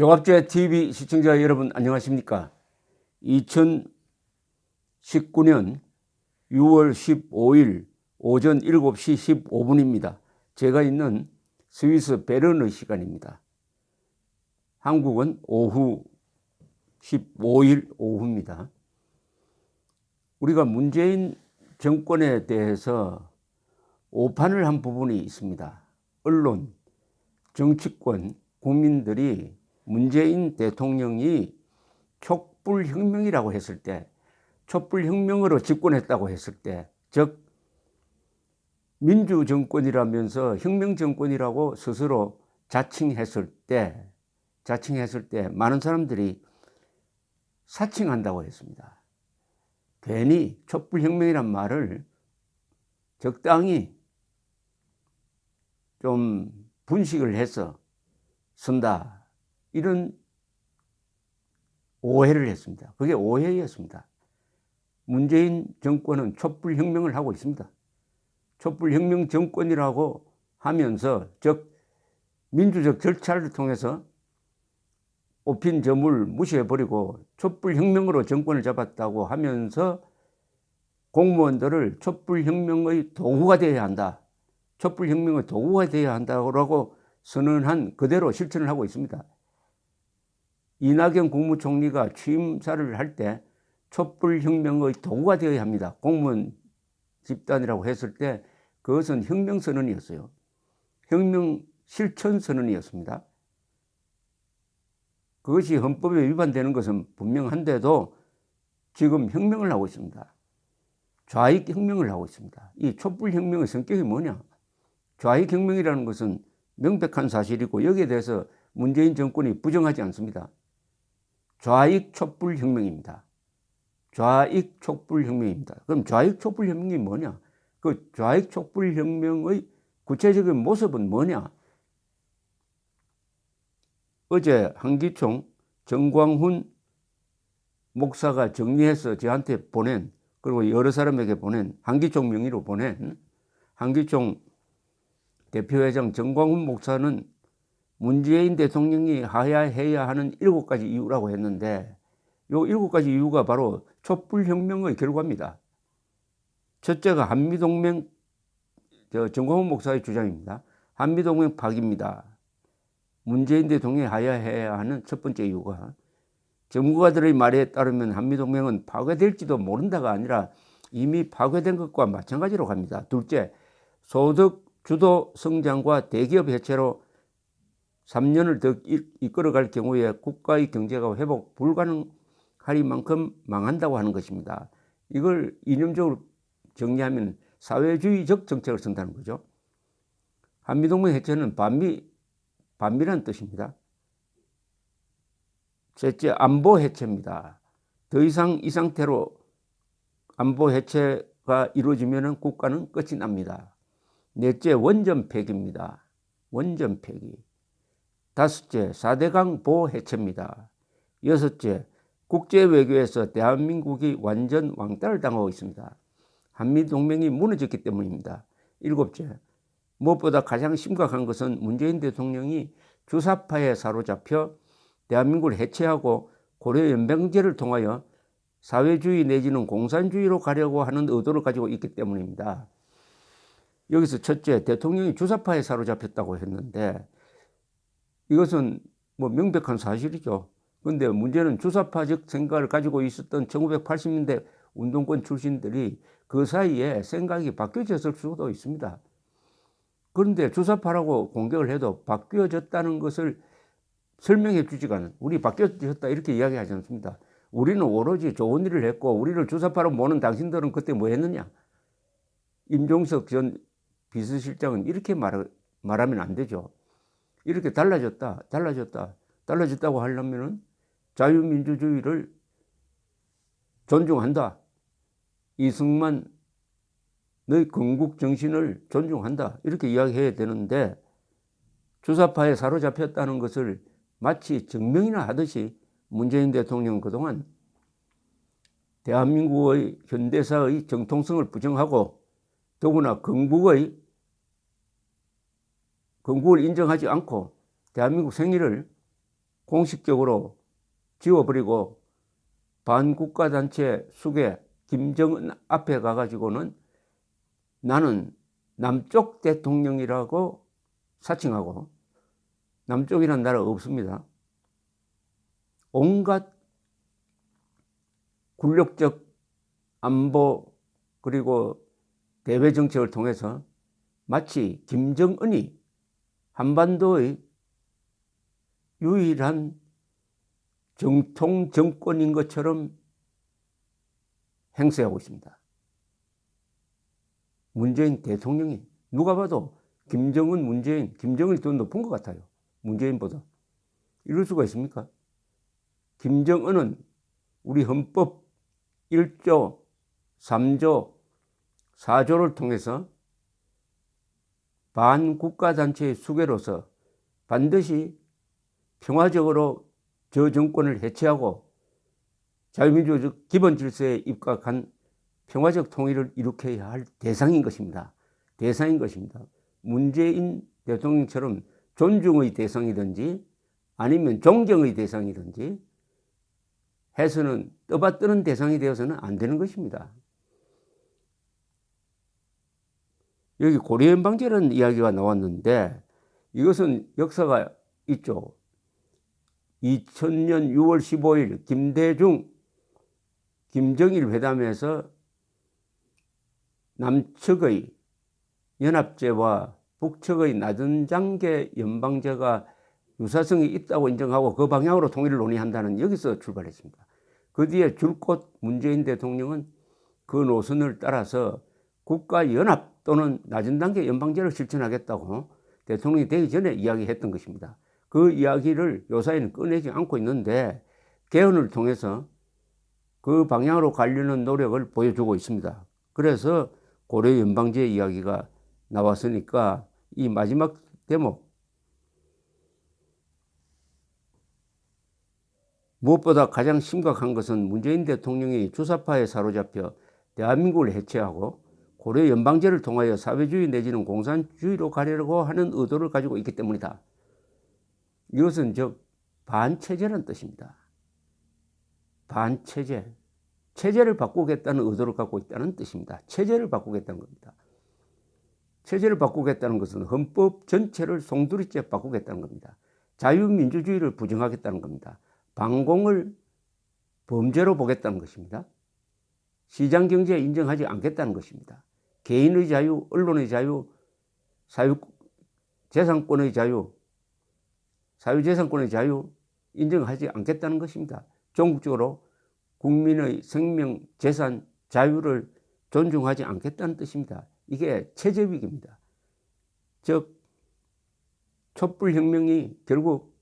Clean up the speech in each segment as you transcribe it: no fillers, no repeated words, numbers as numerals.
종합제 TV 시청자 여러분 안녕하십니까? 2019년 6월 15일 오전 7시 15분입니다. 제가 있는 스위스 베른의 시간입니다. 한국은 오후 15일 오후입니다. 우리가 문재인 정권에 대해서 오판을 한 부분이 있습니다. 언론, 정치권, 국민들이 문재인 대통령이 촛불혁명이라고 했을 때, 촛불혁명으로 집권했다고 했을 때, 즉 민주정권이라면서 혁명정권이라고 스스로 자칭했을 때 많은 사람들이 사칭한다고 했습니다. 괜히 촛불혁명이란 말을 적당히 좀 분식을 해서 쓴다, 이런 오해를 했습니다. 그게 오해였습니다. 문재인 정권은 촛불혁명을 하고 있습니다. 촛불혁명 정권이라고 하면서, 즉 민주적 절차를 통해서 오핀 점을 무시해버리고 촛불혁명으로 정권을 잡았다고 하면서 공무원들을 촛불혁명의 도구가 되어야 한다, 촛불혁명의 도구가 되어야 한다고 선언한 그대로 실천을 하고 있습니다. 이낙연 국무총리가 취임사를 할 때 촛불혁명의 도구가 되어야 합니다, 공무원 집단이라고 했을 때 그것은 혁명선언이었어요. 혁명 실천선언이었습니다. 그것이 헌법에 위반되는 것은 분명한데도 지금 혁명을 하고 있습니다. 좌익혁명을 하고 있습니다. 이 촛불혁명의 성격이 뭐냐? 좌익혁명이라는 것은 명백한 사실이고 여기에 대해서 문재인 정권이 부정하지 않습니다. 좌익 촛불혁명입니다. 좌익 촛불혁명입니다. 그럼 좌익 촛불혁명이 뭐냐? 그 좌익 촛불혁명의 구체적인 모습은 뭐냐? 어제 한기총 정광훈 목사가 정리해서 저한테 보낸, 그리고 여러 사람에게 보낸, 한기총 명의로 보낸, 한기총 대표회장 정광훈 목사는 문재인 대통령이 하야해야 하는 7가지 이유라고 했는데, 이 7가지 이유가 바로 촛불혁명의 결과입니다. 첫째가 한미동맹, 정광훈 목사의 주장입니다. 한미동맹 파기입니다. 문재인 대통령이 하야해야 하는 첫 번째 이유가, 전문가들의 말에 따르면 한미동맹은 파괴될지도 모른다가 아니라 이미 파괴된 것과 마찬가지로 갑니다. 둘째, 소득 주도 성장과 대기업 해체로 3년을 더 이끌어갈 경우에 국가의 경제가 회복 불가능하리만큼 망한다고 하는 것입니다. 이걸 이념적으로 정리하면 사회주의적 정책을 쓴다는 거죠. 한미동맹 해체는 반미란 뜻입니다. 셋째, 안보 해체입니다. 더 이상 이 상태로 안보 해체가 이루어지면 국가는 끝이 납니다. 넷째, 원전 폐기입니다. 원전 폐기. 다섯째, 4대강 보호 해체입니다. 여섯째, 국제 외교에서 대한민국이 완전 왕따를 당하고 있습니다. 한미동맹이 무너졌기 때문입니다. 일곱째, 무엇보다 가장 심각한 것은 문재인 대통령이 주사파에 사로잡혀 대한민국을 해체하고 고려연방제를 통하여 사회주의 내지는 공산주의로 가려고 하는 의도를 가지고 있기 때문입니다. 여기서 첫째, 대통령이 주사파에 사로잡혔다고 했는데 이것은 명백한 사실이죠. 그런데 문제는 주사파적 생각을 가지고 있었던 1980년대 운동권 출신들이 그 사이에 생각이 바뀌어졌을 수도 있습니다. 그런데 주사파라고 공격을 해도 바뀌어졌다는 것을 설명해 주지가 않아요. 우리 바뀌어졌다 이렇게 이야기하지 않습니다. 우리는 오로지 좋은 일을 했고 우리를 주사파로 보는 당신들은 그때 뭐 했느냐? 임종석 전 비서실장은 이렇게 말하면 안 되죠. 이렇게 달라졌다고 하려면은 자유민주주의를 존중한다, 이승만 너희 건국 정신을 존중한다, 이렇게 이야기해야 되는데 주사파에 사로잡혔다는 것을 마치 증명이나 하듯이 문재인 대통령은 그동안 대한민국의 현대사의 정통성을 부정하고 더구나 건국을 인정하지 않고 대한민국 생일을 공식적으로 지워버리고 반국가단체 숙의 김정은 앞에 가가지고는 나는 남쪽 대통령이라고 사칭하고, 남쪽이란 나라 없습니다. 온갖 굴욕적 안보 그리고 대외 정책을 통해서 마치 김정은이 한반도의 유일한 정통 정권인 것처럼 행세하고 있습니다. 문재인 대통령이 누가 봐도 김정은, 문재인, 김정은이 더 높은 것 같아요. 문재인보다. 이럴 수가 있습니까? 김정은은 우리 헌법 1조, 3조, 4조를 통해서 반국가단체의 수괴로서 반드시 평화적으로 저 정권을 해체하고 자유민주적 기본 질서에 입각한 평화적 통일을 일으켜야 할 대상인 것입니다. 대상인 것입니다. 문재인 대통령처럼 존중의 대상이든지 아니면 존경의 대상이든지 해서는 떠받드는 대상이 되어서는 안 되는 것입니다. 여기 고려연방제라는 이야기가 나왔는데 이것은 역사가 있죠. 2000년 6월 15일 김대중, 김정일 회담에서 남측의 연합제와 북측의 낮은 장계 연방제가 유사성이 있다고 인정하고 그 방향으로 통일을 논의한다는 여기서 출발했습니다. 그 뒤에 줄곧 문재인 대통령은 그 노선을 따라서 국가연합 또는 낮은 단계 연방제를 실천하겠다고 대통령이 되기 전에 이야기했던 것입니다. 그 이야기를 요사이는 꺼내지 않고 있는데 개헌을 통해서 그 방향으로 가려는 노력을 보여주고 있습니다. 그래서 고려 연방제 이야기가 나왔으니까 이 마지막 대목, 무엇보다 가장 심각한 것은 문재인 대통령이 주사파에 사로잡혀 대한민국을 해체하고 고려 연방제를 통하여 사회주의 내지는 공산주의로 가려고 하는 의도를 가지고 있기 때문이다. 이것은 즉 반체제라는 뜻입니다. 반체제. 체제를 바꾸겠다는 의도를 갖고 있다는 뜻입니다. 체제를 바꾸겠다는 겁니다. 체제를 바꾸겠다는 것은 헌법 전체를 송두리째 바꾸겠다는 겁니다. 자유민주주의를 부정하겠다는 겁니다. 반공을 범죄로 보겠다는 것입니다. 시장경제에 인정하지 않겠다는 것입니다. 개인의 자유, 언론의 자유, 사유재산권의 자유, 사유재산권의 자유 인정하지 않겠다는 것입니다. 전국적으로 국민의 생명, 재산, 자유를 존중하지 않겠다는 뜻입니다. 이게 체제위기입니다. 즉 촛불혁명이 결국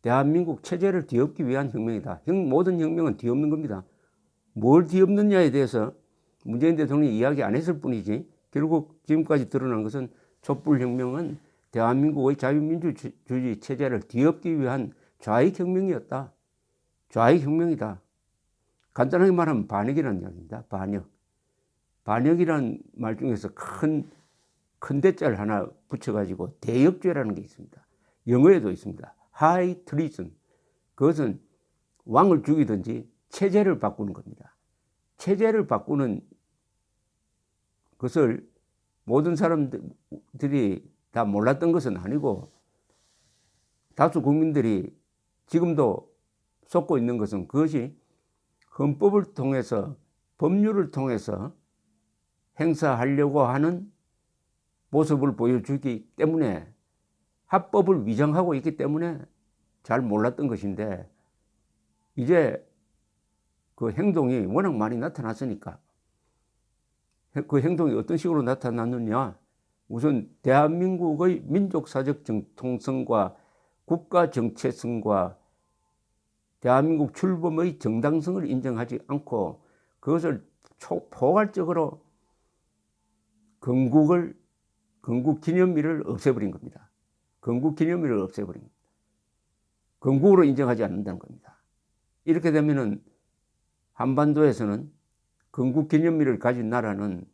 대한민국 체제를 뒤엎기 위한 혁명이다. 모든 혁명은 뒤엎는 겁니다. 뭘 뒤엎느냐에 대해서 문재인 대통령이 이야기 안 했을 뿐이지 결국 지금까지 드러난 것은 촛불혁명은 대한민국의 자유민주주의 체제를 뒤엎기 위한 좌익혁명이었다. 좌익혁명이다. 간단하게 말하면 반역이라는 이야기입니다. 반역. 반역이라는 말 중에서 큰 대자를 하나 붙여가지고 대역죄라는 게 있습니다. 영어에도 있습니다. High treason. 그것은 왕을 죽이든지 체제를 바꾸는 겁니다. 체제를 바꾸는 것을 모든 사람들이 다 몰랐던 것은 아니고 다수 국민들이 지금도 속고 있는 것은 그것이 헌법을 통해서 법률을 통해서 행사하려고 하는 모습을 보여주기 때문에 합법을 위장하고 있기 때문에 잘 몰랐던 것인데 이제 그 행동이 워낙 많이 나타났으니까 그 행동이 어떤 식으로 나타났느냐, 우선 대한민국의 민족사적 정통성과 국가 정체성과 대한민국 출범의 정당성을 인정하지 않고 그것을 포괄적으로 건국 기념일을 없애버린 겁니다. 건국 기념일을 없애버린 겁니다. 건국으로 인정하지 않는다는 겁니다. 이렇게 되면은 한반도에서는 건국 기념일을 가진 나라는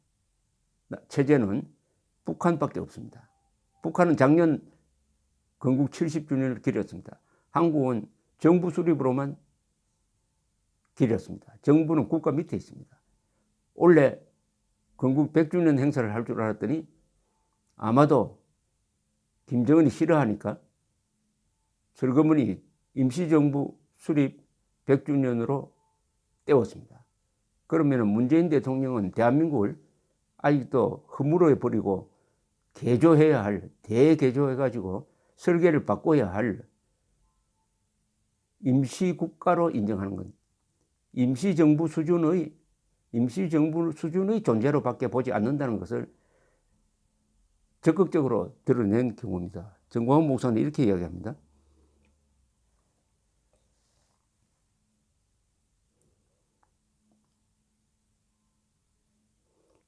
체제는 북한밖에 없습니다. 북한은 작년 건국 70주년을 기렸습니다. 한국은 정부 수립으로만 길었습니다. 정부는 국가 밑에 있습니다. 원래 건국 100주년 행사를 할 줄 알았더니 아마도 김정은이 싫어하니까 슬그머니 임시정부 수립 100주년으로 때웠습니다. 그러면 문재인 대통령은 대한민국을 아직도 허물어 버리고 개조해야 할, 대개조해가지고 설계를 바꿔야 할 임시국가로 인정하는 건 임시정부 수준의 존재로밖에 보지 않는다는 것을 적극적으로 드러낸 경우입니다. 정광훈 목사는 이렇게 이야기합니다.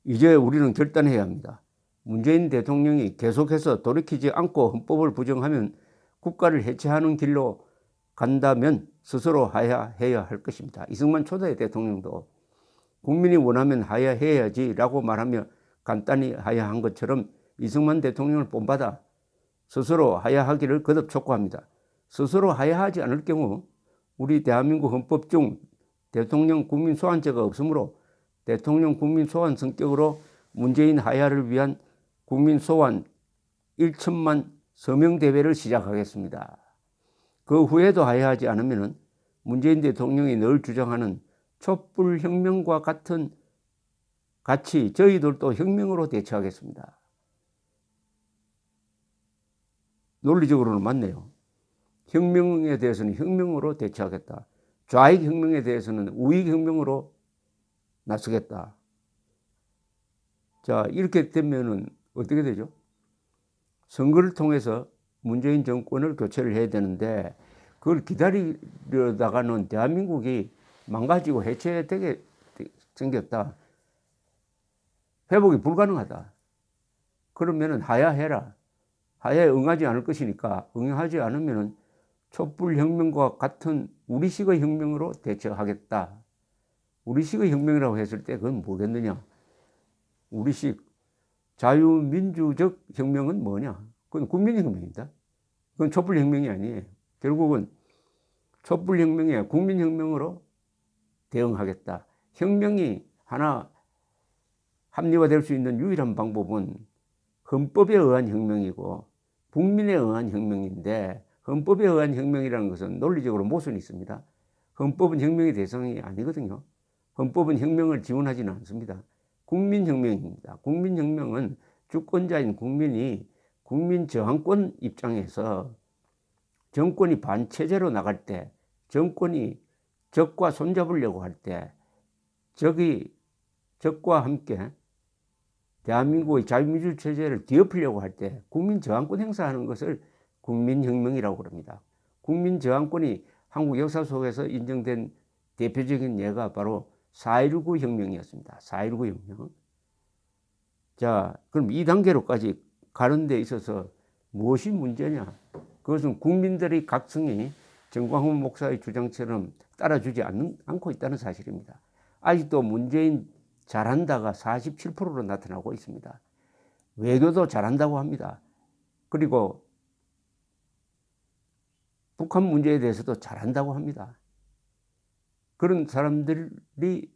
이제 우리는 결단해야 합니다. 문재인 대통령이 계속해서 돌이키지 않고 헌법을 부정하면 국가를 해체하는 길로 간다면 스스로 하야해야 할 것입니다. 이승만 초대 대통령도 국민이 원하면 하야해야지 라고 말하며 간단히 하야한 것처럼 이승만 대통령을 본받아 스스로 하야하기를 거듭 촉구합니다. 스스로 하야하지 않을 경우 우리 대한민국 헌법 중 대통령 국민 소환죄가 없으므로 대통령 국민 소환 성격으로 문재인 하야를 위한 국민 소환 1천만 서명 대회를 시작하겠습니다. 그 후에도 하야하지 않으면 문재인 대통령이 늘 주장하는 촛불혁명과 같이 저희들도 혁명으로 대처하겠습니다. 논리적으로는 맞네요. 혁명에 대해서는 혁명으로 대처하겠다. 좌익혁명에 대해서는 우익혁명으로 나서겠다. 자, 이렇게 되면은 어떻게 되죠? 선거를 통해서 문재인 정권을 교체를 해야 되는데 그걸 기다리려다가는 대한민국이 망가지고 해체되게 생겼다. 회복이 불가능하다. 그러면은 하야해라. 하야에 응하지 않을 것이니까 응하지 않으면은 촛불혁명과 같은 우리식의 혁명으로 대처하겠다. 우리식의 혁명이라고 했을 때 그건 뭐겠느냐? 우리식 자유민주적 혁명은 뭐냐? 그건 국민혁명입니다. 그건 촛불혁명이 아니에요. 결국은 촛불혁명에 국민혁명으로 대응하겠다. 혁명이 하나 합리화될 수 있는 유일한 방법은 헌법에 의한 혁명이고 국민에 의한 혁명인데 헌법에 의한 혁명이라는 것은 논리적으로 모순이 있습니다. 헌법은 혁명의 대상이 아니거든요. 헌법은 혁명을 지원하지는 않습니다. 국민혁명입니다. 국민혁명은 주권자인 국민이 국민 저항권 입장에서 정권이 반체제로 나갈 때, 정권이 적과 손잡으려고 할 때, 적과 함께 대한민국의 자유민주 체제를 뒤엎으려고 할 때 국민 저항권 행사하는 것을 국민혁명이라고 합니다. 국민 저항권이 한국 역사 속에서 인정된 대표적인 예가 바로 4.19 혁명이었습니다. 4.19 혁명. 자, 그럼 2단계로까지 가는 데 있어서 무엇이 문제냐? 그것은 국민들의 각성이 정광훈 목사의 주장처럼 따라주지 않고 있다는 사실입니다. 아직도 문재인 잘한다가 47%로 나타나고 있습니다. 외교도 잘한다고 합니다. 그리고 북한 문제에 대해서도 잘한다고 합니다. 그런 사람들이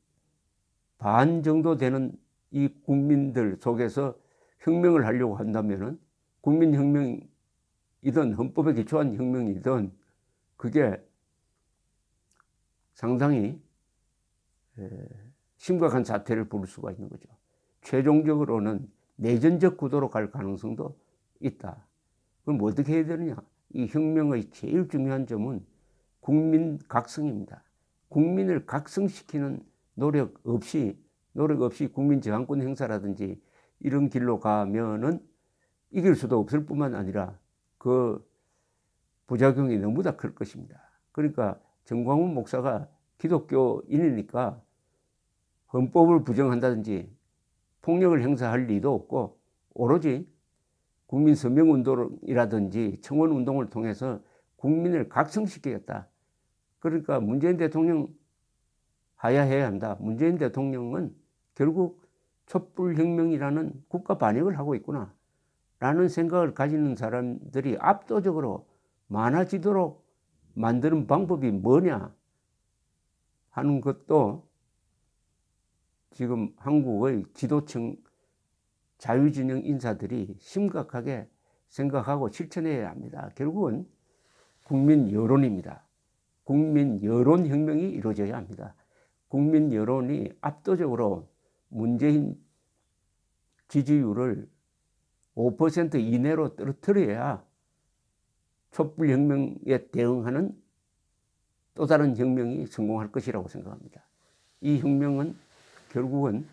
반 정도 되는 이 국민들 속에서 혁명을 하려고 한다면은 국민혁명이든 헌법에 기초한 혁명이든 그게 상당히 심각한 사태를 부를 수가 있는 거죠. 최종적으로는 내전적 구도로 갈 가능성도 있다. 그럼 어떻게 해야 되느냐? 이 혁명의 제일 중요한 점은 국민 각성입니다. 국민을 각성시키는 노력 없이 국민 저항권 행사라든지 이런 길로 가면은 이길 수도 없을 뿐만 아니라 그 부작용이 너무나 클 것입니다. 그러니까 정광훈 목사가 기독교인이니까 헌법을 부정한다든지 폭력을 행사할 리도 없고 오로지 국민 서명운동이라든지 청원운동을 통해서 국민을 각성시키겠다. 그러니까 문재인 대통령 하야해야 한다. 문재인 대통령은 결국 촛불혁명이라는 국가 반역을 하고 있구나 라는 생각을 가지는 사람들이 압도적으로 많아지도록 만드는 방법이 뭐냐 하는 것도 지금 한국의 지도층 자유진영 인사들이 심각하게 생각하고 실천해야 합니다. 결국은 국민 여론입니다. 국민 여론 혁명이 이루어져야 합니다. 국민 여론이 압도적으로 문재인 지지율을 5% 이내로 떨어뜨려야 촛불혁명에 대응하는 또 다른 혁명이 성공할 것이라고 생각합니다. 이 혁명은 결국은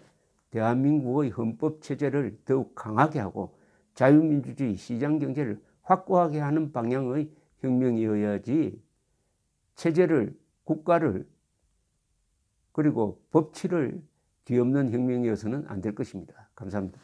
대한민국의 헌법체제를 더욱 강하게 하고 자유민주주의 시장경제를 확고하게 하는 방향의 혁명이어야지 체제를, 국가를, 그리고 법치를 뒤엎는 혁명이어서는 안 될 것입니다. 감사합니다.